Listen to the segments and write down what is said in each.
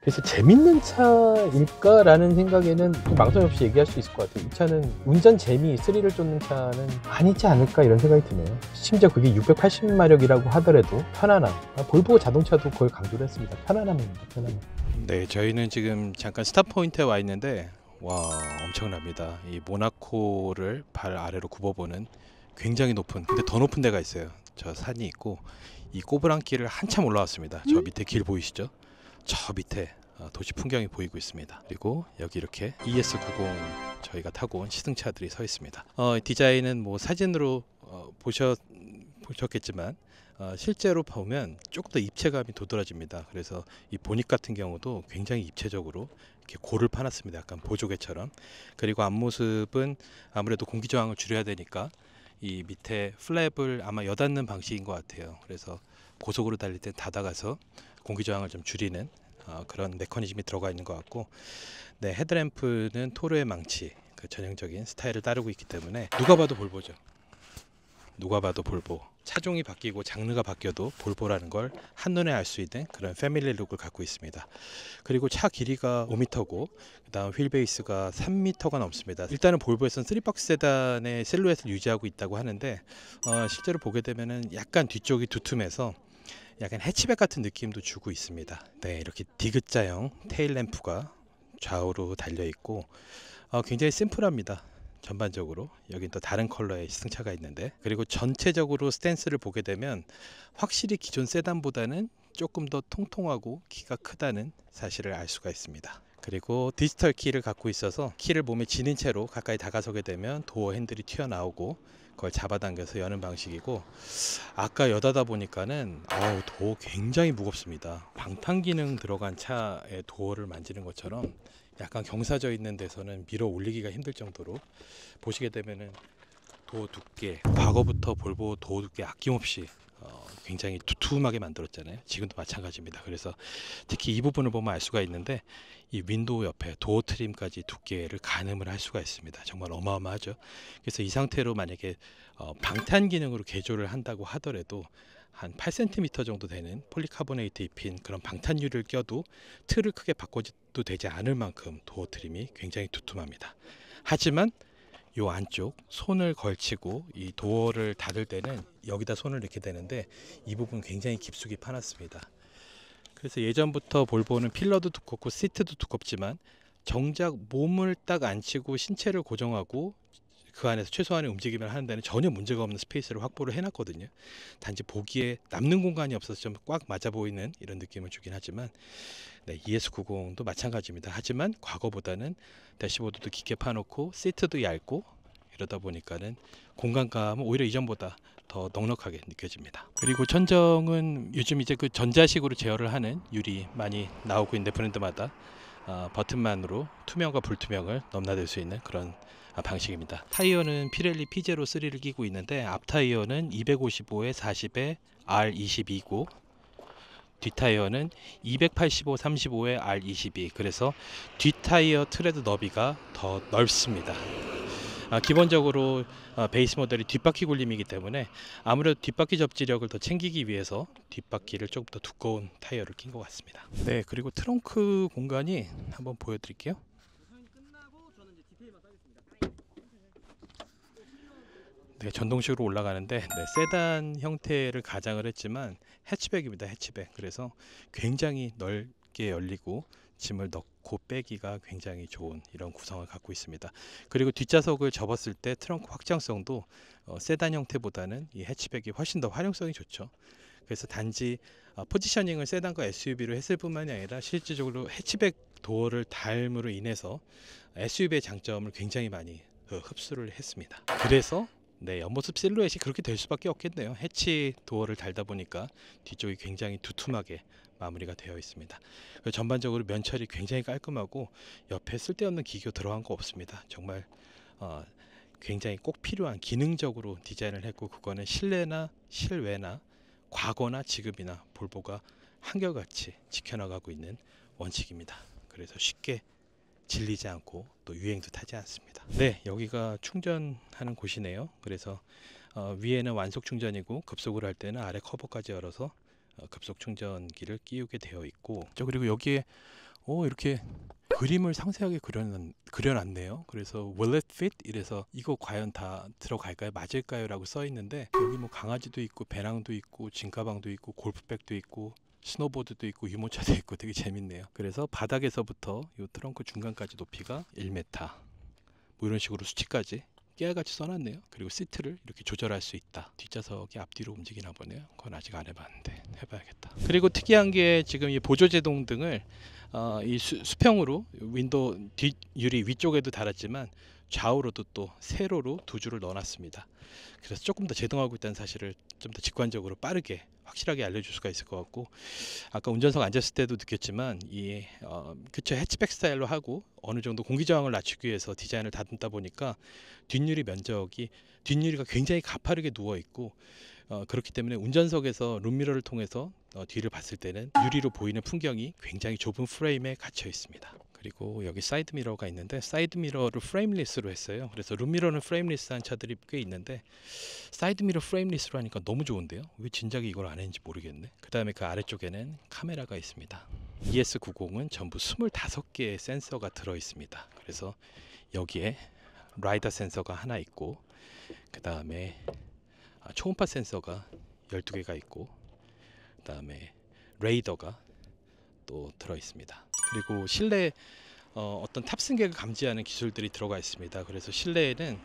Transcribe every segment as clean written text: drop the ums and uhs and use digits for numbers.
그래서 재밌는 차일까라는 생각에는 좀 망설임 없이 얘기할 수 있을 것 같아요. 이 차는 운전 재미, 스릴을 쫓는 차는 아니지 않을까 이런 생각이 드네요. 심지어 그게 680마력이라고 하더라도 편안함. 볼보 자동차도 그걸 강조를 했습니다. 편안함입니다. 편안함. 네, 저희는 지금 잠깐 스탑 포인트에 와 있는데 와, 엄청납니다. 이 모나코를 발 아래로 굽어보는 굉장히 높은, 근데 더 높은 데가 있어요. 저 산이 있고 이 꼬브랑길을 한참 올라왔습니다. 저 밑에 길 보이시죠? 저 밑에 도시 풍경이 보이고 있습니다. 그리고 여기 이렇게 ES90 저희가 타고 온 시승차들이 서 있습니다. 디자인은 뭐 사진으로 보셨겠지만 실제로 보면 조금 더 입체감이 도드라집니다. 그래서 이 보닉 같은 경우도 굉장히 입체적으로 이렇게 골을 파놨습니다. 약간 보조개처럼. 그리고 앞모습은 아무래도 공기 저항을 줄여야 되니까 이 밑에 플랩을 아마 여닫는 방식인 것 같아요. 그래서 고속으로 달릴 때 닫아가서 공기 저항을 좀 줄이는 그런 메커니즘이 들어가 있는 것 같고, 네, 헤드램프는 토르의 망치 그 전형적인 스타일을 따르고 있기 때문에 누가 봐도 볼보죠. 누가 봐도 볼보. 차종이 바뀌고 장르가 바뀌어도 볼보라는 걸 한눈에 알 수 있는 그런 패밀리 룩을 갖고 있습니다. 그리고 차 길이가 5m고 그다음 휠 베이스가 3m가 넘습니다. 일단은 볼보에서는 3박스 세단의 실루엣을 유지하고 있다고 하는데 실제로 보게 되면은 약간 뒤쪽이 두툼해서 약간 해치백 같은 느낌도 주고 있습니다. 네, 이렇게 디귿자형 테일 램프가 좌우로 달려 있고 굉장히 심플합니다. 전반적으로 여긴 또 다른 컬러의 시승차가 있는데, 그리고 전체적으로 스탠스를 보게 되면 확실히 기존 세단보다는 조금 더 통통하고 키가 크다는 사실을 알 수가 있습니다. 그리고 디지털 키를 갖고 있어서 키를 몸에 지닌 채로 가까이 다가서게 되면 도어 핸들이 튀어나오고 그걸 잡아당겨서 여는 방식이고, 아까 여다다 보니까는 도어 굉장히 무겁습니다. 방탄 기능 들어간 차의 도어를 만지는 것처럼 약간 경사져 있는 데서는 밀어 올리기가 힘들 정도로, 보시게 되면은 도어 두께, 과거부터 볼보 도어 두께 아낌없이 굉장히 두툼하게 만들었잖아요. 지금도 마찬가지입니다. 그래서 특히 이 부분을 보면 알 수가 있는데 이 윈도우 옆에 도어 트림까지 두께를 가늠을 할 수가 있습니다. 정말 어마어마하죠. 그래서 이 상태로 만약에 방탄 기능으로 개조를 한다고 하더라도 한 8cm 정도 되는 폴리카보네이트 입힌 그런 방탄유를 껴도 틀을 크게 바꿔도 되지 않을 만큼 도어 트림이 굉장히 두툼합니다. 하지만 이 안쪽 손을 걸치고 이 도어를 닫을 때는 여기다 손을 넣게 되는데 이 부분 굉장히 깊숙이 파놨습니다. 그래서 예전부터 볼보는 필러도 두껍고 시트도 두껍지만 정작 몸을 딱 앉히고 신체를 고정하고 그 안에서 최소한의 움직임을 하는 데는 전혀 문제가 없는 스페이스를 확보를 해놨거든요. 단지 보기에 남는 공간이 없어서 좀 꽉 맞아 보이는 이런 느낌을 주긴 하지만, 네, ES90도 마찬가지입니다. 하지만 과거보다는 대시보드도 깊게 파놓고 시트도 얇고 이러다 보니까는 공간감은 오히려 이전보다 더 넉넉하게 느껴집니다. 그리고 천정은 요즘 이제 그 전자식으로 제어를 하는 유리 많이 나오고 있는데 브랜드마다 버튼만으로 투명과 불투명을 넘나들 수 있는 그런 방식입니다. 타이어는 피렐리 피제로 3를 끼고 있는데 앞 타이어는 255에 40에 R22고 뒷타이어는 285, 35에 R22, 그래서 뒷타이어 트레드 너비가 더 넓습니다. 기본적으로 베이스 모델이 뒷바퀴 굴림이기 때문에 아무래도 뒷바퀴 접지력을 더 챙기기 위해서 뒷바퀴를 조금 더 두꺼운 타이어를 낀 것 같습니다. 네, 그리고 트렁크 공간이 한번 보여드릴게요. 네, 전동식으로 올라가는데, 네, 세단 형태를 가장을 했지만 해치백입니다. 해치백. 그래서 굉장히 넓게 열리고 짐을 넣고 빼기가 굉장히 좋은 이런 구성을 갖고 있습니다. 그리고 뒷좌석을 접었을 때 트렁크 확장성도 세단 형태보다는 이 해치백이 훨씬 더 활용성이 좋죠. 그래서 단지 포지셔닝을 세단과 SUV로 했을 뿐만이 아니라 실질적으로 해치백 도어를 달므로 인해서 SUV의 장점을 굉장히 많이 흡수를 했습니다. 그래서 네, 옆모습 실루엣이 그렇게 될 수밖에 없겠네요. 해치 도어를 달다 보니까 뒤쪽이 굉장히 두툼하게 마무리가 되어 있습니다. 전반적으로 면철이 굉장히 깔끔하고 옆에 쓸데없는 기교 들어간 거 없습니다. 정말 굉장히 꼭 필요한 기능적으로 디자인을 했고, 그거는 실내나 실외나 과거나 지금이나 볼보가 한결같이 지켜나가고 있는 원칙입니다. 그래서 쉽게 질리지 않고 또 유행도 타지 않습니다. 네, 여기가 충전하는 곳이네요. 그래서 위에는 완속 충전이고 급속을 할 때는 아래 커버까지 열어서 급속 충전기를 끼우게 되어 있고, 그리고 여기에 이렇게 그림을 상세하게 그려놨네요. 그래서 will it fit? 이래서 이거 과연 다 들어갈까요? 맞을까요? 라고 써 있는데 여기 뭐 강아지도 있고 배낭도 있고 짐가방도 있고 골프백도 있고 스노보드도 있고 유모차도 있고 되게 재밌네요. 그래서 바닥에서부터 이 트렁크 중간까지 높이가 1m 뭐 이런 식으로 수치까지 깨알같이 써놨네요. 그리고 시트를 이렇게 조절할 수 있다. 뒷좌석이 앞뒤로 움직이나 보네요. 그건 아직 안 해봤는데 해봐야겠다. 그리고 특이한 게 지금 이 보조제동 등을 이 수평으로 윈도우 뒷유리 위쪽에도 달았지만 좌우로도 또 세로로 두 줄을 넣어놨습니다. 그래서 조금 더 제동하고 있다는 사실을 좀 더 직관적으로 빠르게 확실하게 알려줄 수가 있을 것 같고, 아까 운전석 앉았을 때도 느꼈지만 그쵸, 해치백 스타일로 하고 어느 정도 공기 저항을 낮추기 위해서 디자인을 다듬다 보니까 뒷유리가 굉장히 가파르게 누워 있고 그렇기 때문에 운전석에서 룸미러를 통해서 뒤를 봤을 때는 유리로 보이는 풍경이 굉장히 좁은 프레임에 갇혀 있습니다. 그리고 여기 사이드 미러가 있는데 사이드 미러를 프레임리스로 했어요. 그래서 룸미러는 프레임리스한 차들이 꽤 있는데 사이드 미러 프레임리스로 하니까 너무 좋은데요. 왜 진작에 이걸 안 했는지 모르겠네. 그 다음에 그 아래쪽에는 카메라가 있습니다. ES90은 전부 25개의 센서가 들어 있습니다. 그래서 여기에 라이더 센서가 하나 있고, 그 다음에 초음파 센서가 12개가 있고, 그 다음에 레이더가 또 들어 있습니다. 그리고 실내 어떤 탑승객을 감지하는 기술들이 들어가 있습니다. 그래서 실내에는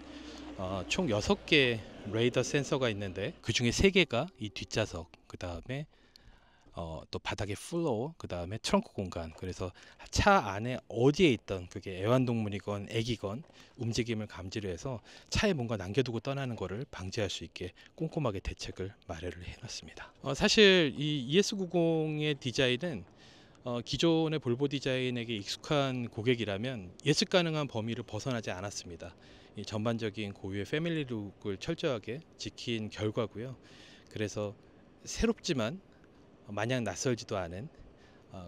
총 6개 레이더 센서가 있는데 그 중에 3개가 이 뒷좌석, 그 다음에 또 바닥의 플로어, 그 다음에 트렁크 공간. 그래서 차 안에 어디에 있던 그게 애완동물이건 애기건 움직임을 감지를 해서 차에 뭔가 남겨두고 떠나는 것을 방지할 수 있게 꼼꼼하게 대책을 마련을 해놨습니다. 사실 이 ES90의 디자인은 기존의 볼보 디자인에게 익숙한 고객이라면 예측 가능한 범위를 벗어나지 않았습니다. 이 전반적인 고유의 패밀리 룩을 철저하게 지킨 결과고요. 그래서 새롭지만 마냥 낯설지도 않은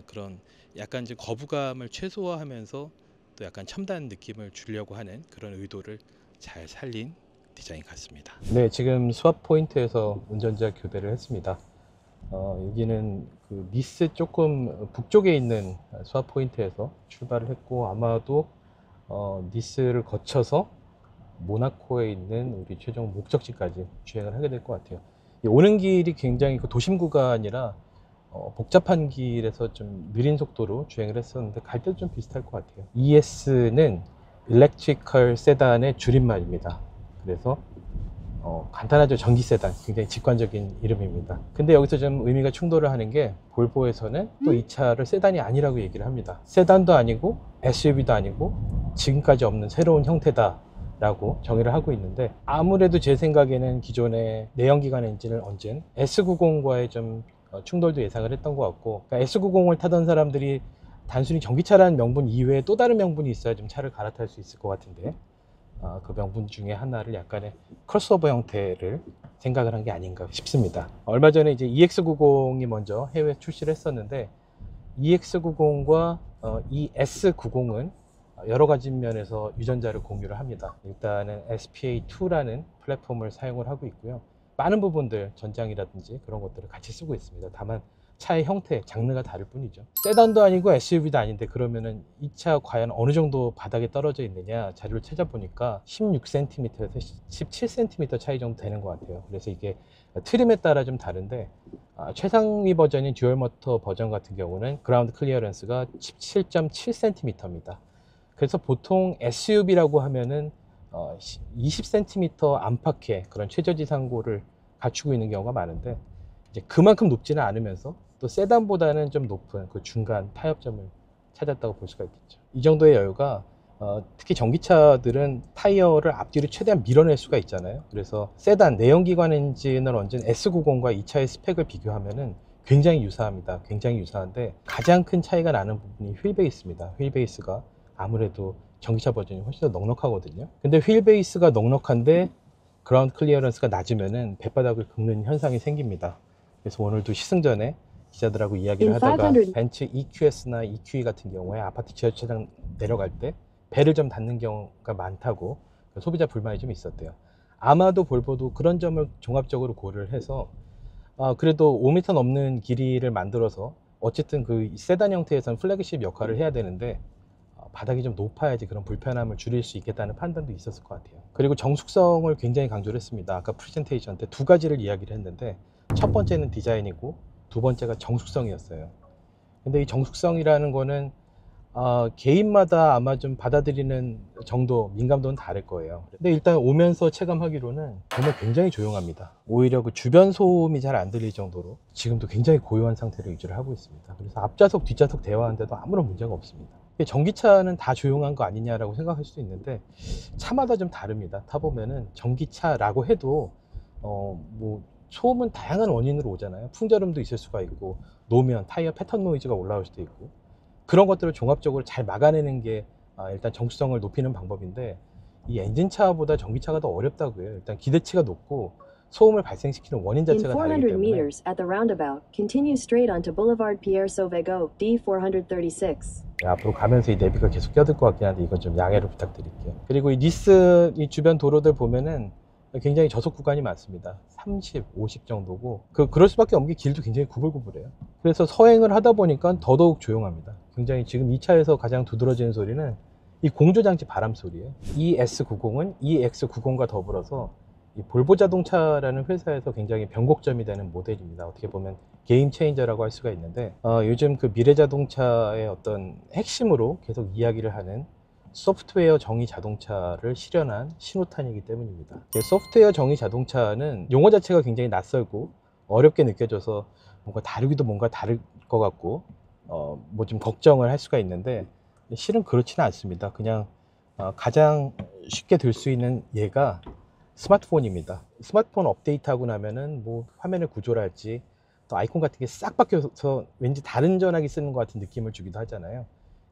그런 약간 좀 거부감을 최소화하면서 또 약간 첨단 느낌을 주려고 하는 그런 의도를 잘 살린 디자인 같습니다. 네, 지금 스왑 포인트에서 운전자 교대를 했습니다. 여기는 그 니스 조금 북쪽에 있는 스왑 포인트에서 출발을 했고, 아마도 니스를 거쳐서 모나코에 있는 우리 최종 목적지까지 주행을 하게 될 것 같아요. 이 오는 길이 굉장히 그 도심 구간이라 복잡한 길에서 좀 느린 속도로 주행을 했었는데 갈 때도 좀 비슷할 것 같아요. ES는 일렉트리컬 세단의 줄임말입니다. 그래서 간단하죠. 전기 세단. 굉장히 직관적인 이름입니다. 근데 여기서 좀 의미가 충돌을 하는 게 볼보에서는 또 이 차를 세단이 아니라고 얘기를 합니다. 세단도 아니고 SUV도 아니고 지금까지 없는 새로운 형태다 라고 정의를 하고 있는데, 아무래도 제 생각에는 기존의 내연기관 엔진을 얹은 S90과의 좀 충돌도 예상을 했던 것 같고, 그러니까 S90을 타던 사람들이 단순히 전기차라는 명분 이외에 또 다른 명분이 있어야 좀 차를 갈아탈 수 있을 것 같은데, 그 명분 중에 하나를 약간의 크로스오버 형태를 생각을 한 게 아닌가 싶습니다. 얼마 전에 이제 EX90이 먼저 해외 출시를 했었는데, EX90과 ES90은 여러 가지 면에서 유전자를 공유를 합니다. 일단은 SPA2라는 플랫폼을 사용을 하고 있고요. 많은 부분들, 전장이라든지 그런 것들을 같이 쓰고 있습니다. 다만 차의 형태, 장르가 다를 뿐이죠. 세단도 아니고 SUV도 아닌데 그러면은 이 차 과연 어느 정도 바닥에 떨어져 있느냐 자료를 찾아보니까 16cm에서 17cm 차이 정도 되는 것 같아요. 그래서 이게 트림에 따라 좀 다른데, 최상위 버전인 듀얼 모터 버전 같은 경우는 그라운드 클리어런스가 17.7cm입니다. 그래서 보통 SUV라고 하면은 20cm 안팎의 그런 최저지상고를 갖추고 있는 경우가 많은데, 이제 그만큼 높지는 않으면서 또 세단보다는 좀 높은 그 중간 타협점을 찾았다고 볼 수가 있겠죠. 이 정도의 여유가 특히 전기차들은 타이어를 앞뒤로 최대한 밀어낼 수가 있잖아요. 그래서 세단 내연기관 엔진을 얹은 S90과 이 차의 스펙을 비교하면은 굉장히 유사합니다. 굉장히 유사한데 가장 큰 차이가 나는 부분이 휠 베이스입니다. 휠 베이스가 아무래도 전기차 버전이 훨씬 더 넉넉하거든요. 근데 휠 베이스가 넉넉한데 그라운드 클리어런스가 낮으면은 배바닥을 긁는 현상이 생깁니다. 그래서 오늘도 시승 전에 기자들하고 이야기를 하다가 벤츠 EQS나 EQE 같은 경우에 아파트 지하주차장 내려갈 때 배를 좀 닿는 경우가 많다고 소비자 불만이 좀 있었대요. 아마도 볼보도 그런 점을 종합적으로 고려를 해서 그래도 5m 넘는 길이를 만들어서 어쨌든 그 세단 형태에서는 플래그십 역할을 해야 되는데 바닥이 좀 높아야지 그런 불편함을 줄일 수 있겠다는 판단도 있었을 것 같아요. 그리고 정숙성을 굉장히 강조를 했습니다. 아까 프레젠테이션 때 두 가지를 이야기를 했는데 첫 번째는 디자인이고 두 번째가 정숙성이었어요. 근데 이 정숙성이라는 거는 개인마다 아마 좀 받아들이는 정도, 민감도는 다를 거예요. 근데 일단 오면서 체감하기로는 정말 굉장히 조용합니다. 오히려 그 주변 소음이 잘 안 들릴 정도로 지금도 굉장히 고요한 상태를 유지를 하고 있습니다. 그래서 앞좌석, 뒷좌석 대화하는데도 아무런 문제가 없습니다. 전기차는 다 조용한 거 아니냐라고 생각할 수도 있는데 차마다 좀 다릅니다. 타보면은 전기차라고 해도 뭐 소음은 다양한 원인으로 오잖아요. 풍절음도 있을 수가 있고 노면, 타이어 패턴 노이즈가 올라올 수도 있고 그런 것들을 종합적으로 잘 막아내는 게 일단 정수성을 높이는 방법인데 이 엔진차보다 전기차가 더 어렵다고요. 일단 기대치가 높고 소음을 발생시키는 원인 In 자체가 다르기 400 때문에 meters at the roundabout, continue straight onto Boulevard Pierre Sauvego, D436. 앞으로 가면서 이 내비가 계속 껴들 것 같긴 한데 이건 좀 양해를 부탁드릴게요. 그리고 이 니스 이 주변 도로들 보면은 굉장히 저속 구간이 많습니다. 30, 50 정도고 그럴 수밖에 없는 게 길도 굉장히 구불구불해요. 그래서 서행을 하다 보니까 더더욱 조용합니다. 굉장히 지금 이 차에서 가장 두드러지는 소리는 이 공조장치 바람 소리예요. ES90은 EX90과 더불어서 이 볼보 자동차라는 회사에서 굉장히 변곡점이 되는 모델입니다. 어떻게 보면 게임 체인저라고 할 수가 있는데 요즘 그 미래 자동차의 어떤 핵심으로 계속 이야기를 하는 소프트웨어 정의 자동차를 실현한 신호탄이기 때문입니다. 소프트웨어 정의 자동차는 용어 자체가 굉장히 낯설고 어렵게 느껴져서 뭔가 다루기도 뭔가 다를 것 같고 뭐 좀 걱정을 할 수가 있는데 실은 그렇지는 않습니다. 그냥 가장 쉽게 들 수 있는 예가 스마트폰입니다. 스마트폰 업데이트하고 나면은 뭐 화면의 구조랄지 또 아이콘 같은 게 싹 바뀌어서 왠지 다른 전화기 쓰는 것 같은 느낌을 주기도 하잖아요.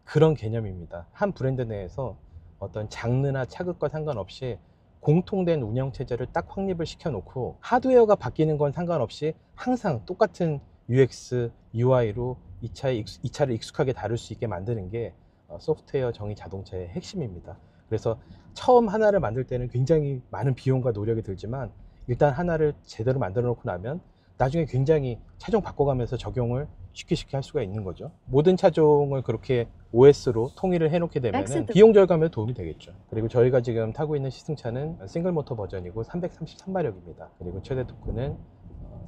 그런 개념입니다. 한 브랜드 내에서 어떤 장르나 차급과 상관없이 공통된 운영체제를 딱 확립을 시켜놓고 하드웨어가 바뀌는 건 상관없이 항상 똑같은 UX, UI로 이 차를 익숙하게 다룰 수 있게 만드는 게 소프트웨어 정의 자동차의 핵심입니다. 그래서 처음 하나를 만들 때는 굉장히 많은 비용과 노력이 들지만 일단 하나를 제대로 만들어 놓고 나면 나중에 굉장히 차종 바꿔가면서 적용을 쉽게 할 수가 있는 거죠. 모든 차종을 그렇게 OS로 통일을 해놓게 되면 비용 절감에 도움이 되겠죠. 그리고 저희가 지금 타고 있는 시승차는 싱글 모터 버전이고 333마력입니다. 그리고 최대 토크는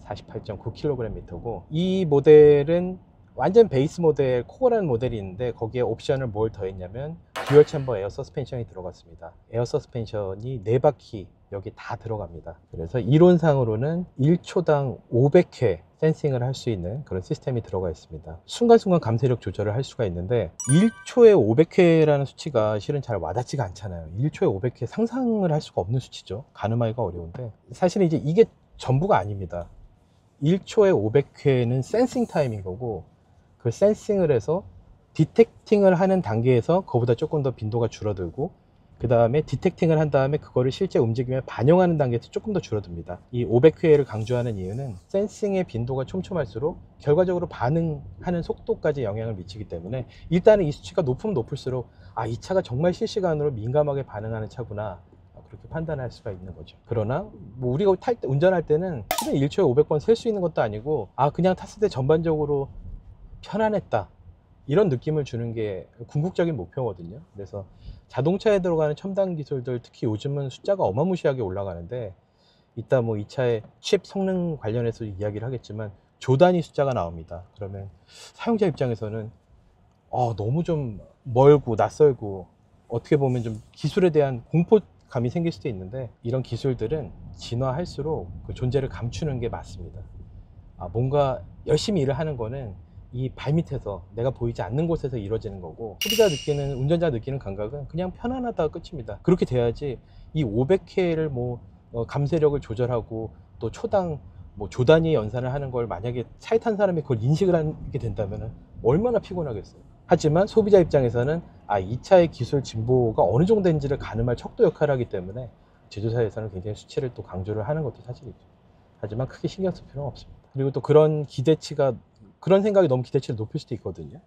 48.9kgm고 이 모델은 완전 베이스 모델 코어라는 모델이 있는데 거기에 옵션을 뭘 더했냐면 듀얼 챔버 에어 서스펜션이 들어갔습니다. 에어 서스펜션이 4바퀴 여기 다 들어갑니다. 그래서 이론상으로는 1초당 500회 센싱을 할 수 있는 그런 시스템이 들어가 있습니다. 순간순간 감쇄력 조절을 할 수가 있는데 1초에 500회라는 수치가 실은 잘 와닿지가 않잖아요. 1초에 500회 상상을 할 수가 없는 수치죠. 가늠하기가 어려운데 사실은 이제 이게 전부가 아닙니다. 1초에 500회는 센싱 타임인 거고 그 센싱을 해서 디텍팅을 하는 단계에서 그보다 조금 더 빈도가 줄어들고 그 다음에 디텍팅을 한 다음에 그거를 실제 움직임에 반영하는 단계에서 조금 더 줄어듭니다. 이 500회를 강조하는 이유는 센싱의 빈도가 촘촘할수록 결과적으로 반응하는 속도까지 영향을 미치기 때문에 일단은 이 수치가 높으면 높을수록 이 차가 정말 실시간으로 민감하게 반응하는 차구나 그렇게 판단할 수가 있는 거죠. 그러나 뭐 우리가 운전할 때는 실은 1초에 500번 셀 수 있는 것도 아니고 그냥 탔을 때 전반적으로 편안했다 이런 느낌을 주는 게 궁극적인 목표거든요. 그래서 자동차에 들어가는 첨단 기술들 특히 요즘은 숫자가 어마무시하게 올라가는데 이따 뭐 이 차의 칩 성능 관련해서 이야기를 하겠지만 조 단위 숫자가 나옵니다. 그러면 사용자 입장에서는 너무 좀 멀고 낯설고 어떻게 보면 좀 기술에 대한 공포감이 생길 수도 있는데 이런 기술들은 진화할수록 그 존재를 감추는 게 맞습니다. 뭔가 열심히 일을 하는 거는 이 발밑에서 내가 보이지 않는 곳에서 이루어지는 거고 운전자 느끼는 감각은 그냥 편안하다가 끝입니다. 그렇게 돼야지 이 500회를 감쇄력을 조절하고 또 초당 조 단위 연산을 하는 걸 만약에 차에 탄 사람이 그걸 인식을 하게 된다면 얼마나 피곤하겠어요. 하지만 소비자 입장에서는 이 차의 기술 진보가 어느 정도인지를 가늠할 척도 역할을 하기 때문에 제조사에서는 굉장히 수치를 또 강조를 하는 것도 사실이죠. 하지만 크게 신경 쓸 필요는 없습니다. 그리고 또 그런 생각이 너무 기대치를 높일 수도 있거든요.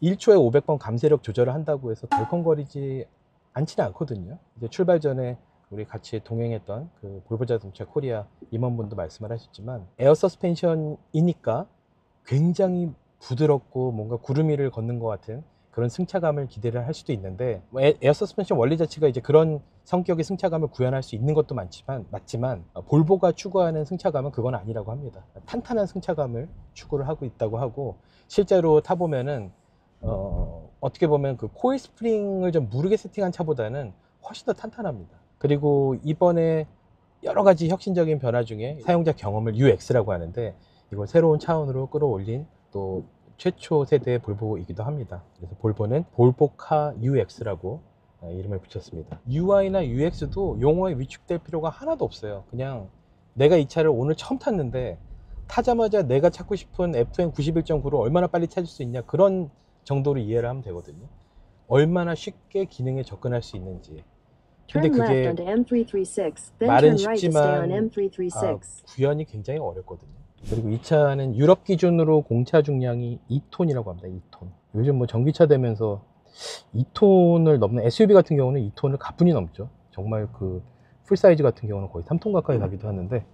1초에 500번 감쇄력 조절을 한다고 해서 덜컹거리지 않지는 않거든요. 이제 출발 전에 우리 같이 동행했던 그 볼보 자동차 코리아 임원분도 말씀을 하셨지만 에어 서스펜션이니까 굉장히 부드럽고 뭔가 구름 위를 걷는 것 같은 그런 승차감을 기대를 할 수도 있는데 에어 서스펜션 원리 자체가 이제 그런 성격의 승차감을 구현할 수 있는 것도 맞지만 볼보가 추구하는 승차감은 그건 아니라고 합니다. 탄탄한 승차감을 추구를 하고 있다고 하고 실제로 타보면은 어떻게 보면 그 코일 스프링을 좀 무르게 세팅한 차보다는 훨씬 더 탄탄합니다. 그리고 이번에 여러 가지 혁신적인 변화 중에 사용자 경험을 UX라고 하는데 이걸 새로운 차원으로 끌어올린 또 최초 세대의 볼보이기도 합니다. 그래서 볼보는 볼보카 UX라고 이름을 붙였습니다. UI나 UX도 용어에 위축될 필요가 하나도 없어요. 그냥 내가 이 차를 오늘 처음 탔는데 타자마자 내가 찾고 싶은 FM 91.9를 얼마나 빨리 찾을 수 있냐 그런 정도로 이해를 하면 되거든요. 얼마나 쉽게 기능에 접근할 수 있는지. 근데 Turn left 그게 onto M336, then 말은 turn right to stay on 쉽지만 M336. 구현이 굉장히 어렵거든요. 그리고 이 차는 유럽 기준으로 공차 중량이 2톤이라고 합니다. 2톤. 요즘 뭐 전기차 되면서 2톤을 넘는 SUV 같은 경우는 2톤을 가뿐히 넘죠. 정말 그 풀사이즈 같은 경우는 거의 3톤 가까이 가기도 하는데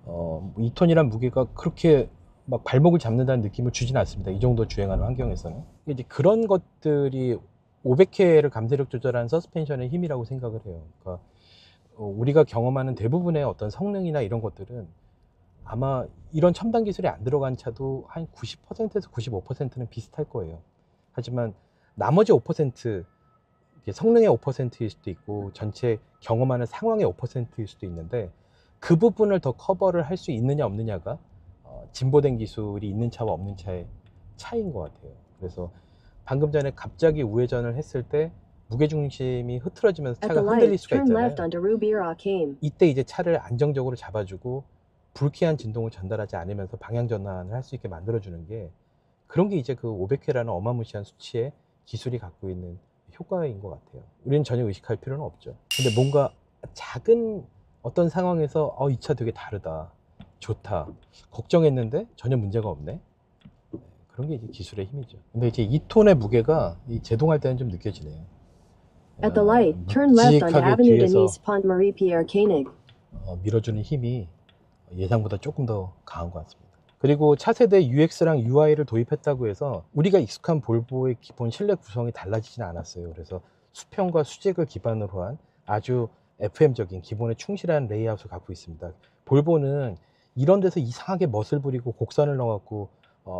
2톤이란 무게가 그렇게 막 발목을 잡는다는 느낌을 주진 않습니다. 이 정도 주행하는 환경에서는. 이제 그런 것들이 500회를 감속력 조절하는 서스펜션의 힘이라고 생각을 해요. 그러니까 우리가 경험하는 대부분의 어떤 성능이나 이런 것들은 아마 이런 첨단 기술이 안 들어간 차도 한 90%에서 95%는 비슷할 거예요. 하지만 나머지 5%, 성능의 5%일 수도 있고 전체 경험하는 상황의 5%일 수도 있는데 그 부분을 더 커버를 할 수 있느냐 없느냐가 진보된 기술이 있는 차와 없는 차의 차이인 것 같아요. 그래서 방금 전에 갑자기 우회전을 했을 때 무게중심이 흐트러지면서 At 차가 the 흔들릴 light, 수가 turn left 있잖아요. onto Rubiera Came. 이때 이제 차를 안정적으로 잡아주고 불쾌한 진동을 전달하지 않으면서 방향 전환을 할 수 있게 만들어주는 게 그런 게 이제 그 500회라는 어마무시한 수치의 기술이 갖고 있는 효과인 것 같아요. 우리는 전혀 의식할 필요는 없죠. 근데 뭔가 작은 어떤 상황에서 이 차 되게 다르다, 좋다, 걱정했는데 전혀 문제가 없네. 그런 게 이제 기술의 힘이죠. 근데 이제 2톤의 무게가 이 제동할 때는 좀 느껴지네요. At the light, turn left onto 묵직하게 Avenue 뒤에서 Denise Pont Marie Pierre Koenig. 밀어주는 힘이 예상보다 조금 더 강한 것 같습니다. 그리고 차세대 UX랑 UI를 도입했다고 해서 우리가 익숙한 볼보의 기본 실내 구성이 달라지지는 않았어요. 그래서 수평과 수직을 기반으로 한 아주 FM적인 기본에 충실한 레이아웃을 갖고 있습니다. 볼보는 이런 데서 이상하게 멋을 부리고 곡선을 넣어갖고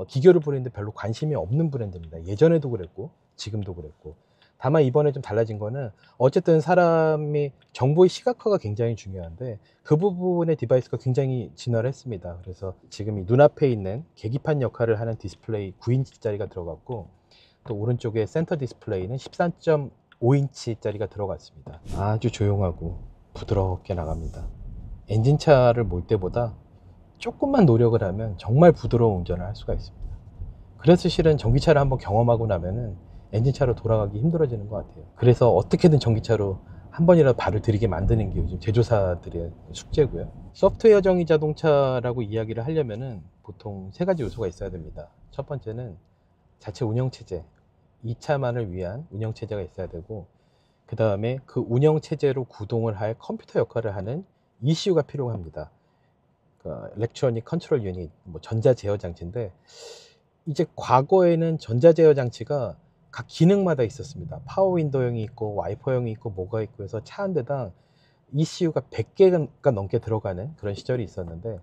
기교를 부리는데 별로 관심이 없는 브랜드입니다. 예전에도 그랬고 지금도 그랬고. 다만 이번에 좀 달라진 거는 어쨌든 사람이 정보의 시각화가 굉장히 중요한데 그 부분의 디바이스가 굉장히 진화를 했습니다. 그래서 지금 이 눈앞에 있는 계기판 역할을 하는 디스플레이 9인치짜리가 들어갔고 또 오른쪽에 센터 디스플레이는 13.5인치짜리가 들어갔습니다. 아주 조용하고 부드럽게 나갑니다. 엔진차를 몰 때보다 조금만 노력을 하면 정말 부드러운 운전을 할 수가 있습니다. 그래서 실은 전기차를 한번 경험하고 나면은 엔진차로 돌아가기 힘들어지는 것 같아요. 그래서 어떻게든 전기차로 한 번이라도 발을 들이게 만드는 게 요즘 제조사들의 숙제고요. 소프트웨어 정의 자동차라고 이야기를 하려면은 보통 세 가지 요소가 있어야 됩니다. 첫 번째는 자체 운영체제, 이 차만을 위한 운영체제가 있어야 되고 그 다음에 그 운영체제로 구동을 할 컴퓨터 역할을 하는 ECU가 필요합니다. 그러니까 일렉트로닉 컨트롤 유닛, 전자 제어 장치인데 이제 과거에는 전자 제어 장치가 각 기능마다 있었습니다. 파워 윈도우형이 있고 와이퍼형이 있고 뭐가 있고 해서 차 한 대당 ECU가 100개가 넘게 들어가는 그런 시절이 있었는데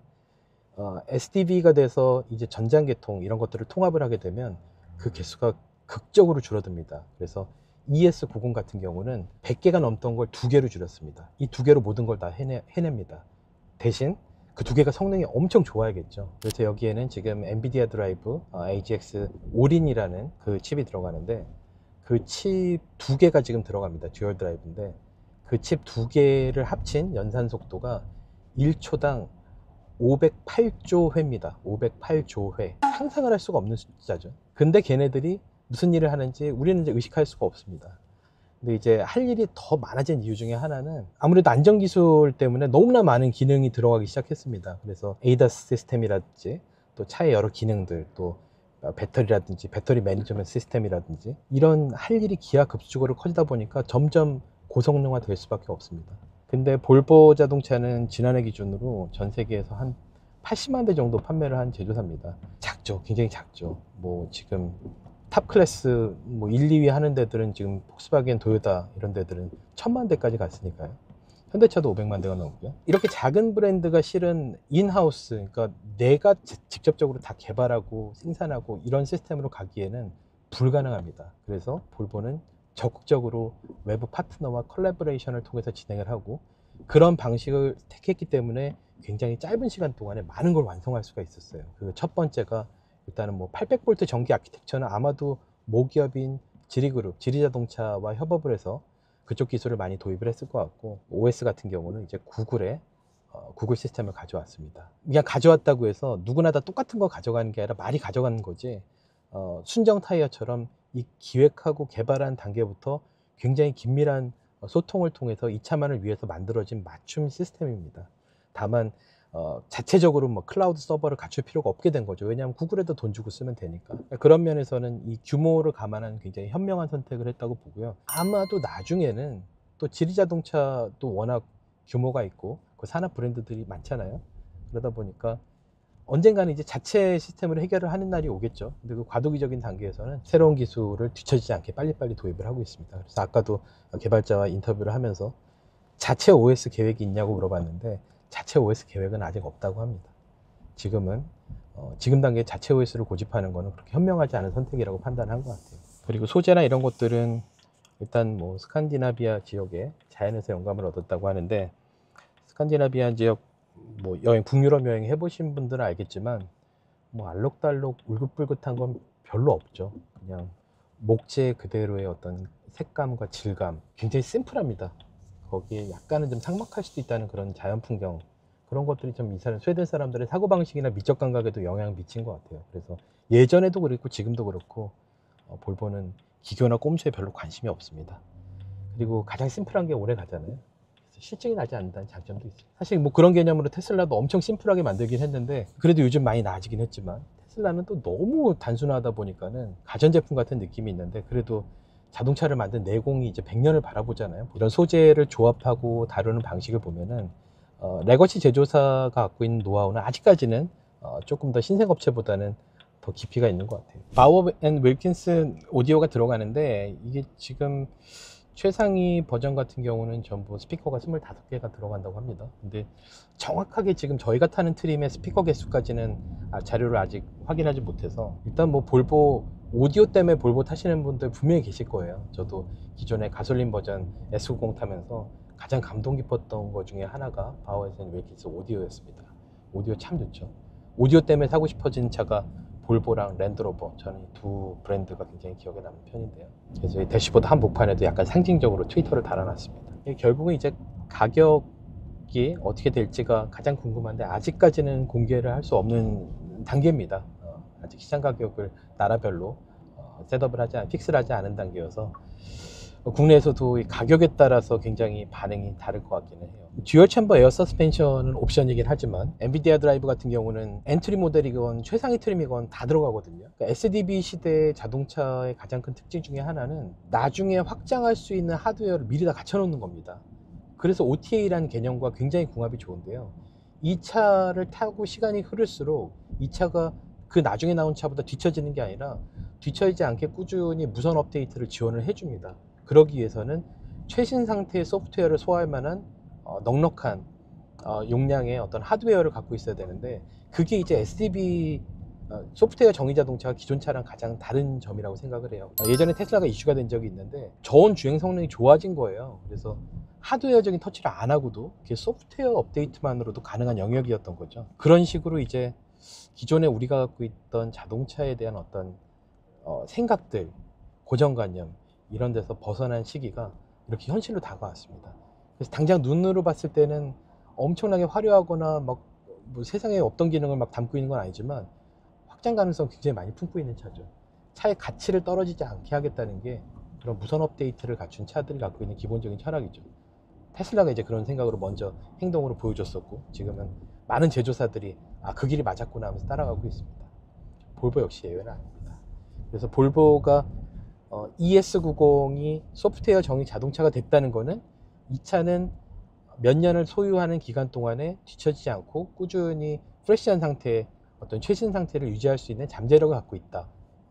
SDV가 돼서 이제 전장계통 이런 것들을 통합을 하게 되면 그 개수가 극적으로 줄어듭니다. 그래서 ES90 같은 경우는 100개가 넘던 걸 2개로 줄였습니다. 이 2개로 모든 걸 다 해냅니다. 대신 그 2개가 성능이 엄청 좋아야겠죠. 그래서 여기에는 지금 엔비디아 드라이브 AGX 올인이라는 그 칩이 들어가는데 그 칩 2개가 지금 들어갑니다. 듀얼 드라이브인데 그 칩 2개를 합친 연산 속도가 1초당 508조 회입니다. 508조 회. 상상을 할 수가 없는 숫자죠. 근데 걔네들이 무슨 일을 하는지 우리는 이제 의식할 수가 없습니다. 근데 이제 할 일이 더 많아진 이유 중에 하나는 아무래도 안전기술 때문에 너무나 많은 기능이 들어가기 시작했습니다. 그래서 ADAS 시스템이라든지 또 차의 여러 기능들, 또 배터리라든지 배터리 매니지먼트 시스템이라든지 이런 할 일이 기하급수적으로 커지다 보니까 점점 고성능화 될 수밖에 없습니다. 근데 볼보 자동차는 지난해 기준으로 전 세계에서 한 80만 대 정도 판매를 한 제조사입니다. 작죠. 굉장히 작죠. 뭐 지금 탑 클래스 뭐 1, 2위 하는 데들은 지금 폭스바겐, 도요타 이런 데들은 1000만 대까지 갔으니까요. 현대차도 500만 대가 넘고요. 이렇게 작은 브랜드가 실은 인하우스, 그러니까 내가 직접적으로 다 개발하고 생산하고 이런 시스템으로 가기에는 불가능합니다. 그래서 볼보는 적극적으로 외부 파트너와 콜라보레이션을 통해서 진행을 하고 그런 방식을 택했기 때문에 굉장히 짧은 시간 동안에 많은 걸 완성할 수가 있었어요. 그 첫 번째가 일단은 뭐 800V 전기 아키텍처는 아마도 모기업인 지리그룹, 지리자동차와 협업을 해서 그쪽 기술을 많이 도입을 했을 것 같고, OS 같은 경우는 이제 구글 시스템을 가져왔습니다. 그냥 가져왔다고 해서 누구나 다 똑같은 거 가져가는 게 아니라 많이 가져가는 거지, 순정 타이어처럼 이 기획하고 개발한 단계부터 굉장히 긴밀한 소통을 통해서 이 차만을 위해서 만들어진 맞춤 시스템입니다. 다만 자체적으로 뭐 클라우드 서버를 갖출 필요가 없게 된 거죠. 왜냐하면 구글에도 돈 주고 쓰면 되니까. 그런 면에서는 이 규모를 감안한 굉장히 현명한 선택을 했다고 보고요. 아마도 나중에는 또 지리자동차도 워낙 규모가 있고 그 산업 브랜드들이 많잖아요. 그러다 보니까 언젠가는 이제 자체 시스템으로 해결을 하는 날이 오겠죠. 근데 그 과도기적인 단계에서는 새로운 기술을 뒤처지지 않게 빨리빨리 도입을 하고 있습니다. 그래서 아까도 개발자와 인터뷰를 하면서 자체 OS 계획이 있냐고 물어봤는데 자체 OS 계획은 아직 없다고 합니다. 지금은 지금 단계에 자체 OS를 고집하는 거는 그렇게 현명하지 않은 선택이라고 판단한 것 같아요. 그리고 소재나 이런 것들은 일단 뭐 스칸디나비아 지역에 자연에서 영감을 얻었다고 하는데, 스칸디나비아 지역 뭐 북유럽 여행 해보신 분들은 알겠지만 뭐 알록달록 울긋불긋한 건 별로 없죠. 그냥 목재 그대로의 어떤 색감과 질감, 굉장히 심플합니다. 거기에 약간은 좀 삭막할 수도 있다는 그런 자연 풍경, 그런 것들이 좀 이 사람 스웨덴 사람들의 사고방식이나 미적 감각에도 영향을 미친 것 같아요. 그래서 예전에도 그렇고 지금도 그렇고 볼보는 기교나 꼼수에 별로 관심이 없습니다. 그리고 가장 심플한 게 오래 가잖아요. 그래서 실증이 나지 않는다는 장점도 있어요. 사실 뭐 그런 개념으로 테슬라도 엄청 심플하게 만들긴 했는데, 그래도 요즘 많이 나아지긴 했지만 테슬라는 또 너무 단순하다 보니까는 가전제품 같은 느낌이 있는데, 그래도 자동차를 만든 내공이 이제 100년을 바라보잖아요. 이런 소재를 조합하고 다루는 방식을 보면은 레거시 제조사가 갖고 있는 노하우는 아직까지는 조금 더 신생업체보다는 더 깊이가 있는 것 같아요. 바워 앤 윌킨슨 오디오가 들어가는데, 이게 지금 최상위 버전 같은 경우는 전부 스피커가 25개가 들어간다고 합니다. 근데 정확하게 지금 저희가 타는 트림의 스피커 개수까지는 자료를 아직 확인하지 못해서, 일단 뭐 볼보 오디오 때문에 볼보 타시는 분들 분명히 계실 거예요. 저도 기존에 가솔린 버전 S90 타면서 가장 감동 깊었던 것 중에 하나가 바워 앤 윌킨슨 오디오였습니다. 오디오 참 좋죠. 오디오 때문에 사고 싶어진 차가 볼보랑 랜드로버, 저는 이 두 브랜드가 굉장히 기억에 남는 편인데요. 그래서 이 대시보드 한복판에도 약간 상징적으로 트위터를 달아놨습니다. 결국은 이제 가격이 어떻게 될지가 가장 궁금한데, 아직까지는 공개를 할 수 없는 단계입니다. 아직 시장 가격을 나라별로 셋업을 픽스를 하지 않은 단계여서 국내에서도 이 가격에 따라서 굉장히 반응이 다를 것 같기는 해요. 듀얼 챔버 에어 서스펜션은 옵션이긴 하지만 엔비디아 드라이브 같은 경우는 엔트리 모델이건 최상위 트림이건 다 들어가거든요. 그러니까 SDV 시대의 자동차의 가장 큰 특징 중에 하나는 나중에 확장할 수 있는 하드웨어를 미리 다 갖춰 놓는 겁니다. 그래서 OTA라는 개념과 굉장히 궁합이 좋은데요. 이 차를 타고 시간이 흐를수록 이 차가 그 나중에 나온 차보다 뒤처지는 게 아니라 뒤처지지 않게 꾸준히 무선 업데이트를 지원을 해줍니다. 그러기 위해서는 최신 상태의 소프트웨어를 소화할 만한 넉넉한 용량의 어떤 하드웨어를 갖고 있어야 되는데, 그게 이제 SDV 소프트웨어 정의 자동차가 기존 차랑 가장 다른 점이라고 생각을 해요. 예전에 테슬라가 이슈가 된 적이 있는데 저온 주행 성능이 좋아진 거예요. 그래서 하드웨어적인 터치를 안 하고도 소프트웨어 업데이트만으로도 가능한 영역이었던 거죠. 그런 식으로 이제 기존에 우리가 갖고 있던 자동차에 대한 어떤 생각들, 고정관념 이런 데서 벗어난 시기가 이렇게 현실로 다가왔습니다. 그래서 당장 눈으로 봤을 때는 엄청나게 화려하거나 막 뭐 세상에 없던 기능을 막 담고 있는 건 아니지만 확장 가능성 굉장히 많이 품고 있는 차죠. 차의 가치를 떨어지지 않게 하겠다는 게 그런 무선 업데이트를 갖춘 차들이 갖고 있는 기본적인 철학이죠. 테슬라가 이제 그런 생각으로 먼저 행동으로 보여줬었고, 지금은 많은 제조사들이 그 길이 맞았구나 하면서 따라가고 있습니다. 볼보 역시 예외는 아닙니다. 그래서 볼보가 ES90이 소프트웨어 정의 자동차가 됐다는 거는 이 차는 몇 년을 소유하는 기간 동안에 뒤처지지 않고 꾸준히 프레시한 상태의 어떤 최신 상태를 유지할 수 있는 잠재력을 갖고 있다,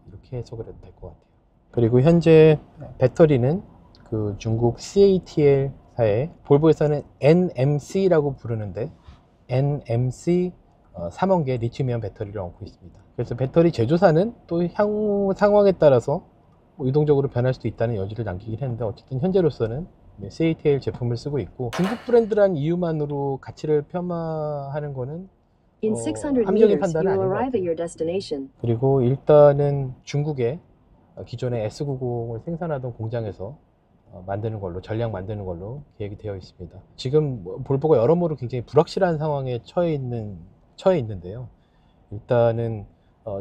이렇게 해석을 해도 될 것 같아요. 그리고 현재 배터리는 그 중국 CATL사의 볼보에서는 NMC라고 부르는데 NMC 3원계 리튬이온 배터리를 얹고 있습니다. 그래서 배터리 제조사는 또 향후 상황에 따라서 뭐 유동적으로 변할 수도 있다는 여지를 남기긴 했는데, 어쨌든 현재로서는 CATL 제품을 쓰고 있고, 중국 브랜드란 이유만으로 가치를 폄하하는 거는 In 600 합리적인 meters, you 판단은 will 아닌 것 arrive at 같아요. your destination. 그리고 일단은 중국의 기존의 S90을 생산하던 공장에서 만드는 걸로, 전량 만드는 걸로 계획이 되어 있습니다. 지금 볼보가 여러모로 굉장히 불확실한 상황에 처해 있는데요. 일단은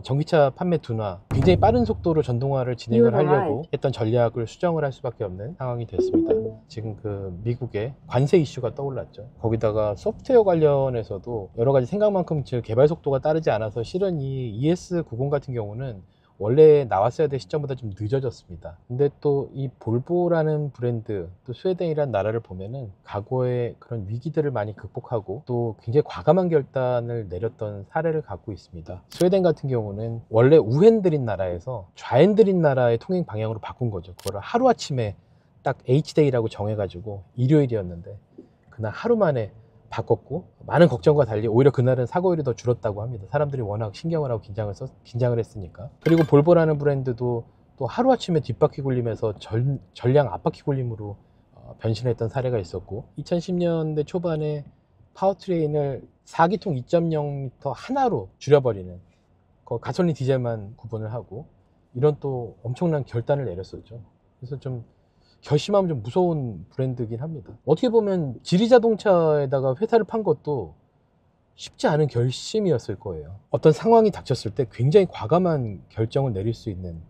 전기차 판매 둔화, 굉장히 빠른 속도로 전동화를 진행을 하려고 했던 전략을 수정을 할 수밖에 없는 상황이 됐습니다. 지금 그 미국의 관세 이슈가 떠올랐죠. 거기다가 소프트웨어 관련해서도 여러 가지 생각만큼 개발 속도가 따르지 않아서 실은 이 ES90 같은 경우는 원래 나왔어야 될 시점보다 좀 늦어졌습니다. 근데 또 이 볼보라는 브랜드, 또 스웨덴이라는 나라를 보면은 과거의 그런 위기들을 많이 극복하고 또 굉장히 과감한 결단을 내렸던 사례를 갖고 있습니다. 스웨덴 같은 경우는 원래 우핸들인 나라에서 좌핸들인 나라의 통행 방향으로 바꾼 거죠. 그거를 하루아침에 딱 H데이라고 정해가지고 일요일이었는데 그날 하루 만에 바꿨고, 많은 걱정과 달리 오히려 그날은 사고율이 더 줄었다고 합니다. 사람들이 워낙 신경을 하고 긴장을 했으니까. 그리고 볼보라는 브랜드도 또 하루아침에 뒷바퀴 굴림에서 전량 앞바퀴 굴림으로 변신했던 사례가 있었고, 2010년대 초반에 파워트레인을 4기통 2.0L 하나로 줄여버리는, 가솔린 디젤만 구분을 하고, 이런 또 엄청난 결단을 내렸었죠. 그래서 좀 결심하면 좀 무서운 브랜드긴 합니다. 어떻게 보면 지리자동차에다가 회사를 판 것도 쉽지 않은 결심이었을 거예요. 어떤 상황이 닥쳤을 때 굉장히 과감한 결정을 내릴 수 있는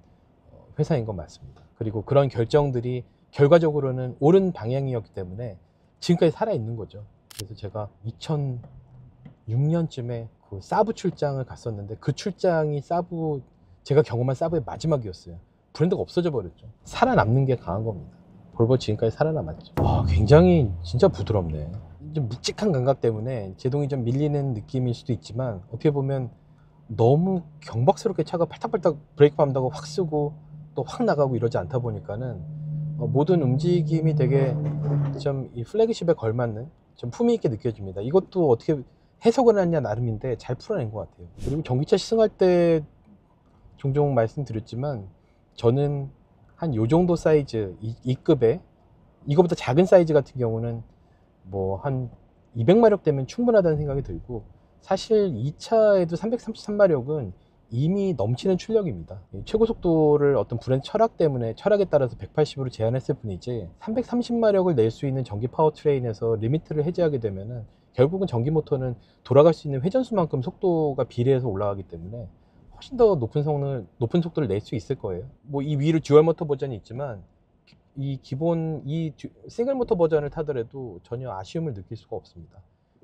회사인 건 맞습니다. 그리고 그런 결정들이 결과적으로는 옳은 방향이었기 때문에 지금까지 살아있는 거죠. 그래서 제가 2006년쯤에 그 사브 출장을 갔었는데, 그 출장이 제가 경험한 사브의 마지막이었어요. 브랜드가 없어져 버렸죠. 살아남는 게 강한 겁니다. 볼보 지금까지 살아남았죠. 굉장히 진짜 부드럽네. 좀 묵직한 감각 때문에 제동이 좀 밀리는 느낌일 수도 있지만, 어떻게 보면 너무 경박스럽게 차가 팔딱팔딱 브레이크 밟는다고 확 쓰고 또 확 나가고 이러지 않다 보니까는 모든 움직임이 되게 좀 이 플래그십에 걸맞는 좀 품위 있게 느껴집니다. 이것도 어떻게 해석을 하냐 나름인데 잘 풀어낸 것 같아요. 그리고 전기차 시승할 때 종종 말씀드렸지만, 저는 한 요 정도 사이즈, 이 급의 이거보다 작은 사이즈 같은 경우는 뭐 한 200마력 되면 충분하다는 생각이 들고, 사실 이 차에도 333마력은 이미 넘치는 출력입니다. 최고 속도를 어떤 브랜드 철학 때문에, 철학에 따라서 180으로 제한했을 뿐이지 330마력을 낼 수 있는 전기 파워트레인에서 리미트를 해제하게 되면은 결국은 전기 모터는 돌아갈 수 있는 회전수만큼 속도가 비례해서 올라가기 때문에 훨씬 더 높은 속도를 낼 수 있을 거예요. 뭐 이 위로 듀얼 모터 버전이 있지만 이 싱글 모터 버전을 타더라도 전혀 아쉬움을 느낄 수가 없습니다.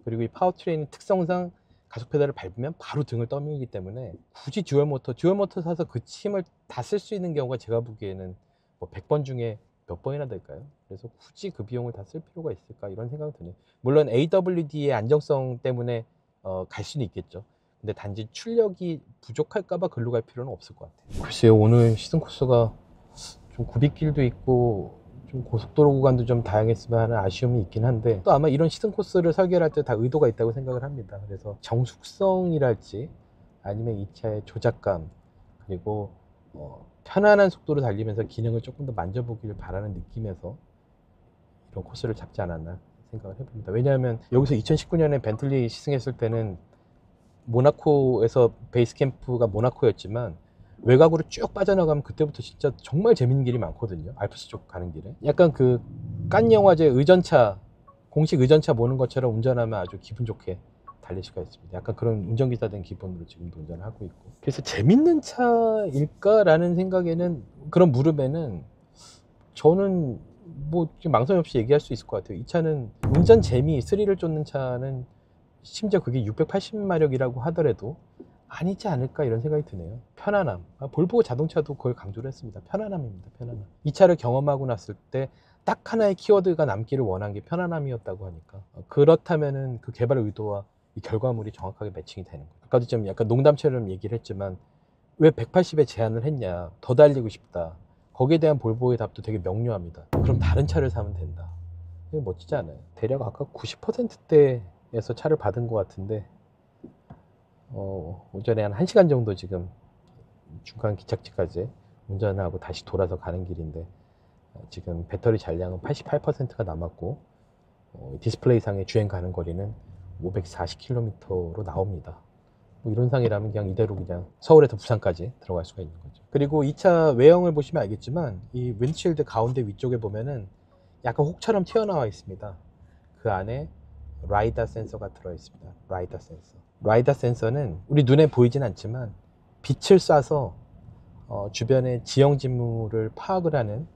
그리고 이 파워트레인 특성상 가속 페달을 밟으면 바로 등을 떠밀기 때문에 굳이 듀얼 모터 사서 그 힘을 다 쓸 수 있는 경우가 제가 보기에는 뭐 100번 중에 몇 번이나 될까요? 그래서 굳이 그 비용을 다 쓸 필요가 있을까, 이런 생각이 드네요. 물론 AWD의 안정성 때문에 갈 수는 있겠죠. 근데 단지 출력이 부족할까봐 글로 갈 필요는 없을 것 같아요. 글쎄요, 오늘 시승 코스가 좀 굽이길도 있고 좀 고속도로 구간도 좀 다양했으면 하는 아쉬움이 있긴 한데, 또 아마 이런 시승 코스를 설계할 때 다 의도가 있다고 생각을 합니다. 그래서 정숙성이랄지 아니면 이 차의 조작감, 그리고 편안한 속도로 달리면서 기능을 조금 더 만져보길 바라는 느낌에서 이런 코스를 잡지 않았나 생각을 해봅니다. 왜냐하면 여기서 2019년에 벤틀리 시승했을 때는 모나코에서 베이스 캠프가 모나코였지만 외곽으로 쭉 빠져나가면 그때부터 진짜 정말 재밌는 길이 많거든요. 알프스 쪽 가는 길에. 약간 그 깐 영화제 의전차, 공식 의전차 모는 것처럼 운전하면 아주 기분 좋게 달릴 수가 있습니다. 약간 그런 운전기사 된 기분으로 지금도 운전을 하고 있고. 그래서 재밌는 차일까라는 생각에는, 그런 물음에는 저는 뭐 망설임 없이 얘기할 수 있을 것 같아요. 이 차는 운전 재미, 스릴을 쫓는 차는, 심지어 그게 680마력이라고 하더라도 아니지 않을까, 이런 생각이 드네요. 편안함. 볼보 자동차도 그걸 강조를 했습니다. 편안함입니다. 편안함. 이 차를 경험하고 났을 때 딱 하나의 키워드가 남기를 원한 게 편안함이었다고 하니까, 그렇다면은 그 개발 의도와 이 결과물이 정확하게 매칭이 되는 거예요. 아까도 좀 약간 농담처럼 얘기를 했지만 왜 180에 제한을 했냐, 더 달리고 싶다. 거기에 대한 볼보의 답도 되게 명료합니다. 그럼 다른 차를 사면 된다. 이게 멋지지 않아요? 대략 아까 90%대에서 차를 받은 것 같은데 오전에 한 1시간 정도 지금 중간 기착지까지 운전을 하고 다시 돌아서 가는 길인데 지금 배터리 잔량은 88%가 남았고 디스플레이상의 주행 가는 거리는 540km로 나옵니다. 뭐 이론상이라면 그냥 이대로 그냥 서울에서 부산까지 들어갈 수가 있는 거죠. 그리고 이 차 외형을 보시면 알겠지만 이 윈드실드 가운데 위쪽에 보면은 약간 혹처럼 튀어나와 있습니다. 그 안에 라이다 센서가 들어 있습니다. 라이다 센서. 라이다 센서는 우리 눈에 보이진 않지만 빛을 쏴서 주변의 지형 지물을 파악을 하는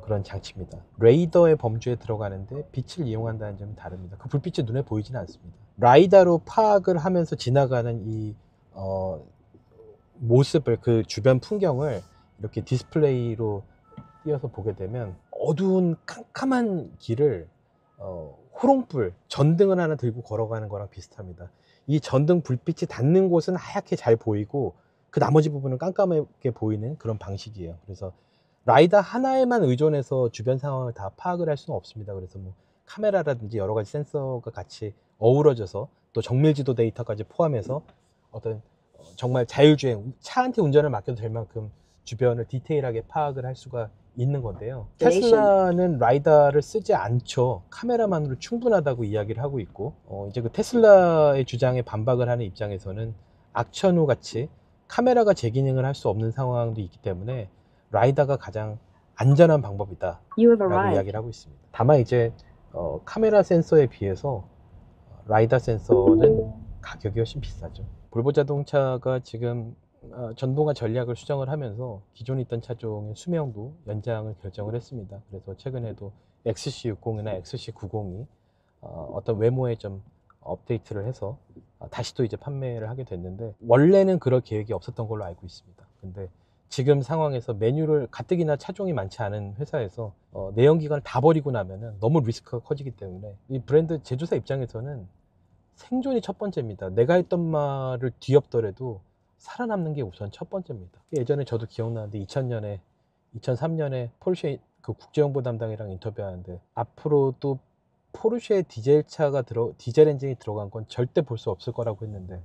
그런 장치입니다. 레이더의 범주에 들어가는데 빛을 이용한다는 점은 다릅니다. 그 불빛이 눈에 보이지는 않습니다. 라이다로 파악을 하면서 지나가는 이 모습을, 그 주변 풍경을 이렇게 디스플레이로 띄어서 보게 되면 어두운 캄캄한 길을 호롱불, 전등을 하나 들고 걸어가는 거랑 비슷합니다. 이 전등 불빛이 닿는 곳은 하얗게 잘 보이고 그 나머지 부분은 깜깜하게 보이는 그런 방식이에요. 그래서 라이다 하나에만 의존해서 주변 상황을 다 파악을 할 수는 없습니다. 그래서 뭐 카메라라든지 여러 가지 센서가 같이 어우러져서 또 정밀지도 데이터까지 포함해서 어떤 정말 자율주행, 차한테 운전을 맡겨도 될 만큼 주변을 디테일하게 파악을 할 수가 있는 건데요. 테슬라는 라이다를 쓰지 않죠. 카메라만으로 충분하다고 이야기를 하고 있고 이제 그 테슬라의 주장에 반박을 하는 입장에서는 악천후 같이 카메라가 제 기능을 할 수 없는 상황도 있기 때문에 라이다가 가장 안전한 방법이다 라고 이야기를 하고 있습니다. 다만 이제 카메라 센서에 비해서 라이다 센서는 가격이 훨씬 비싸죠. 볼보 자동차가 지금 전동화 전략을 수정을 하면서 기존에 있던 차종의 수명도 연장을 결정을 했습니다. 그래서 최근에도 XC60이나 XC90이 어떤 외모에 좀 업데이트를 해서 다시 또 이제 판매를 하게 됐는데 원래는 그럴 계획이 없었던 걸로 알고 있습니다. 근데 지금 상황에서 메뉴를 가뜩이나 차종이 많지 않은 회사에서 내연기관을 다 버리고 나면은 너무 리스크가 커지기 때문에 이 브랜드 제조사 입장에서는 생존이 첫 번째입니다. 내가 했던 말을 뒤엎더라도 살아남는 게 우선 첫 번째입니다. 예전에 저도 기억나는데 2003년에 포르쉐 그 국제홍보 담당이랑 인터뷰하는데 앞으로도 포르쉐 디젤 엔진이 들어간 건 절대 볼 수 없을 거라고 했는데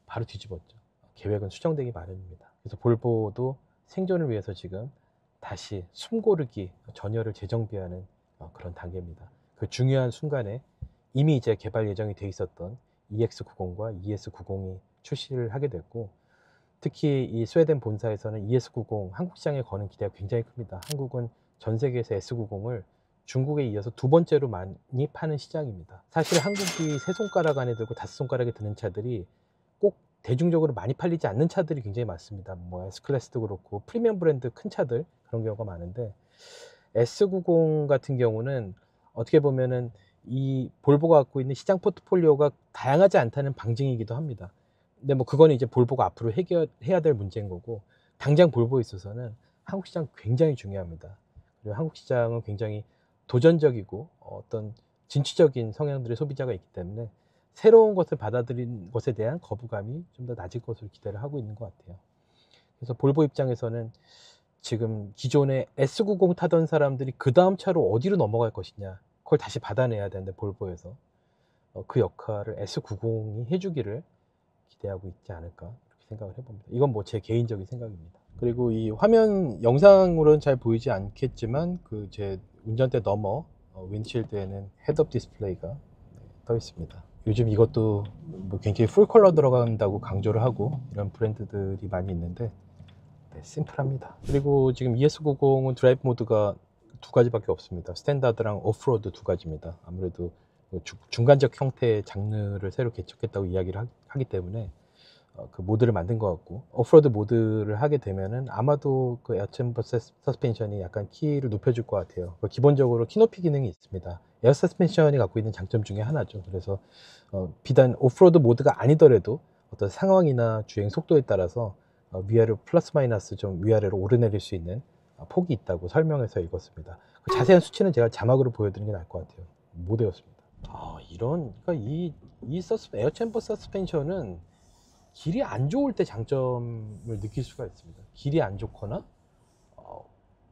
바로 뒤집었죠. 계획은 수정되기 마련입니다. 그래서 볼보도 생존을 위해서 지금 다시 숨고르기 전열을 재정비하는 그런 단계입니다. 그 중요한 순간에 이미 이제 개발 예정이 돼 있었던 EX90과 ES90이 출시를 하게 됐고 특히 이 스웨덴 본사에서는 ES90 한국 시장에 거는 기대가 굉장히 큽니다. 한국은 전 세계에서 S90을 중국에 이어서 두 번째로 많이 파는 시장입니다. 사실 한국이 세 손가락 안에 들고 다섯 손가락에 드는 차들이 꼭 대중적으로 많이 팔리지 않는 차들이 굉장히 많습니다. 뭐 S클래스도 그렇고 프리미엄 브랜드 큰 차들 그런 경우가 많은데 S90 같은 경우는 어떻게 보면은 이 볼보가 갖고 있는 시장 포트폴리오가 다양하지 않다는 방증이기도 합니다. 근데 뭐 그거는 이제 볼보가 앞으로 해결해야 될 문제인 거고 당장 볼보에 있어서는 한국 시장 굉장히 중요합니다. 그리고 한국 시장은 굉장히 도전적이고 어떤 진취적인 성향들의 소비자가 있기 때문에 새로운 것을 받아들인 것에 대한 거부감이 좀 더 낮을 것으로 기대를 하고 있는 것 같아요. 그래서 볼보 입장에서는 지금 기존에 S90 타던 사람들이 그 다음 차로 어디로 넘어갈 것이냐 그걸 다시 받아내야 되는데 볼보에서 그 역할을 S90이 해주기를 기대하고 있지 않을까 그렇게 생각을 해봅니다. 이건 뭐 제 개인적인 생각입니다. 그리고 이 화면 영상으로는 잘 보이지 않겠지만 그 제 운전대 너머 윈드실드에는 헤드업 디스플레이가 떠 있습니다. 요즘 이것도 뭐 굉장히 풀 컬러 들어간다고 강조를 하고 이런 브랜드들이 많이 있는데 심플합니다. 그리고 지금 ES90은 드라이브 모드가 두 가지밖에 없습니다. 스탠다드랑 오프로드 두 가지입니다. 아무래도 중간적 형태의 장르를 새로 개척했다고 이야기를 하기 때문에 그 모드를 만든 것 같고 오프로드 모드를 하게 되면은 아마도 그 에어 챔버 서스펜션이 약간 키를 높여줄 것 같아요. 기본적으로 키높이 기능이 있습니다. 에어 서스펜션이 갖고 있는 장점 중에 하나죠. 그래서 비단 오프로드 모드가 아니더라도 어떤 상황이나 주행 속도에 따라서 위아래로 플러스 마이너스 좀 위아래로 오르내릴 수 있는 폭이 있다고 설명해서 읽었습니다. 그 자세한 수치는 제가 자막으로 보여드리는 게 나을 것 같아요. 못 외웠습니다. 그러니까 이 에어 챔버 서스펜션은 길이 안 좋을 때 장점을 느낄 수가 있습니다. 길이 안 좋거나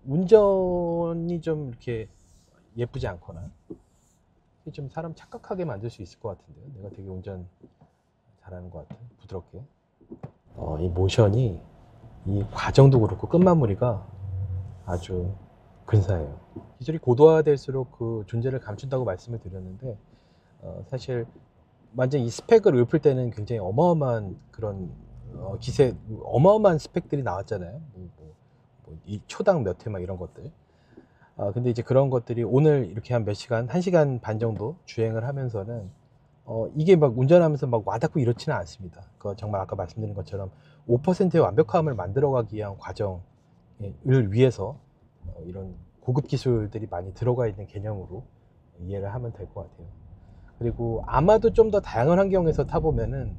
운전이 좀 이렇게 예쁘지 않거나 좀 사람 착각하게 만들 수 있을 것 같은데요. 내가 되게 운전 잘하는 것 같아. 부드럽게. 이 모션이 이 과정도 그렇고 끝마무리가 아주 근사해요. 기술이 고도화될수록 그 존재를 감춘다고 말씀을 드렸는데 사실 완전 이 스펙을 읊을 때는 굉장히 어마어마한 그런 어마어마한 스펙들이 나왔잖아요. 이 초당 몇 회 막 이런 것들. 근데 이제 그런 것들이 오늘 이렇게 한 몇 시간, 1시간 반 정도 주행을 하면서는 이게 막 운전하면서 막 와닿고 이렇지는 않습니다. 정말 아까 말씀드린 것처럼 5%의 완벽함을 만들어가기 위한 과정을 위해서 이런 고급 기술들이 많이 들어가 있는 개념으로 이해를 하면 될 것 같아요. 그리고 아마도 좀 더 다양한 환경에서 타보면은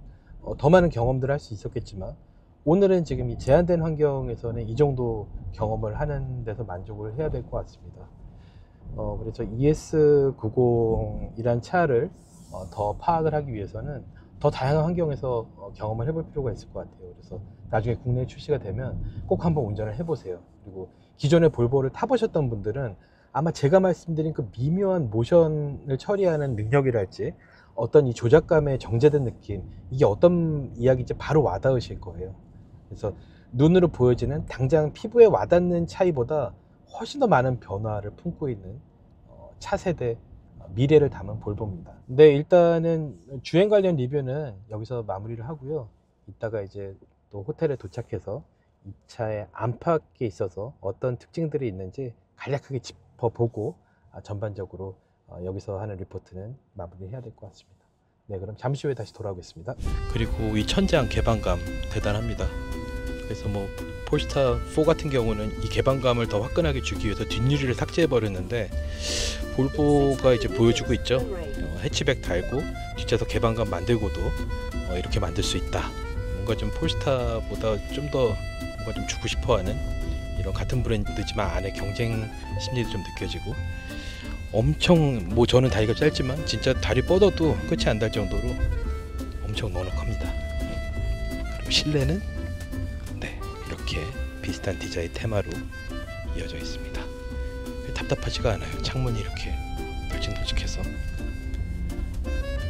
더 많은 경험들을 할 수 있었겠지만 오늘은 지금 이 제한된 환경에서는 이 정도 경험을 하는 데서 만족을 해야 될 것 같습니다. 그래서 ES90이란 차를 더 파악을 하기 위해서는 더 다양한 환경에서 경험을 해볼 필요가 있을 것 같아요. 그래서 나중에 국내에 출시가 되면 꼭 한번 운전을 해보세요. 그리고 기존의 볼보를 타보셨던 분들은 아마 제가 말씀드린 그 미묘한 모션을 처리하는 능력이랄지 어떤 이 조작감의 정제된 느낌, 이게 어떤 이야기인지 바로 와닿으실 거예요. 그래서 눈으로 보여지는 당장 피부에 와닿는 차이보다 훨씬 더 많은 변화를 품고 있는 차세대 미래를 담은 볼보입니다. 근데 일단은 주행 관련 리뷰는 여기서 마무리를 하고요. 이따가 이제 또 호텔에 도착해서 이 차의 안팎에 있어서 어떤 특징들이 있는지 간략하게 짚어보고 전반적으로 여기서 하는 리포트는 마무리해야 될 것 같습니다. 네, 그럼 잠시 후에 다시 돌아오겠습니다. 그리고 이 천장 개방감 대단합니다. 그래서 뭐 폴스타 4 같은 경우는 이 개방감을 더 화끈하게 주기 위해서 뒷유리를 삭제해 버렸는데 볼보가 이제 보여주고 있죠. 해치백 달고 뒷좌석 개방감 만들고도 이렇게 만들 수 있다. 뭔가 좀 폴스타보다 좀 더 뭔가 좀 주고 싶어하는 이런 같은 브랜드지만 안에 경쟁 심리도 좀 느껴지고 엄청 뭐 저는 다리가 짧지만 진짜 다리 뻗어도 끝이 안 달 정도로 엄청 넉넉합니다. 그리고 실내는 네 이렇게 비슷한 디자인 테마로 이어져 있습니다. 답답하지가 않아요. 창문이 이렇게 널찍널찍해서.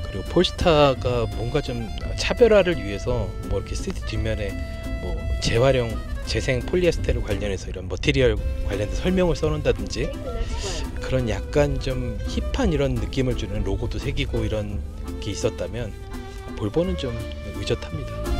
그리고 폴스타가 뭔가 좀 차별화를 위해서 뭐 이렇게 시트 뒷면에 뭐 재활용 재생 폴리에스테르 관련해서 이런 머티리얼 관련된 설명을 써놓는다든지 그런 약간 좀 힙한 이런 느낌을 주는 로고도 새기고 이런 게 있었다면 볼보는 좀 의젓합니다.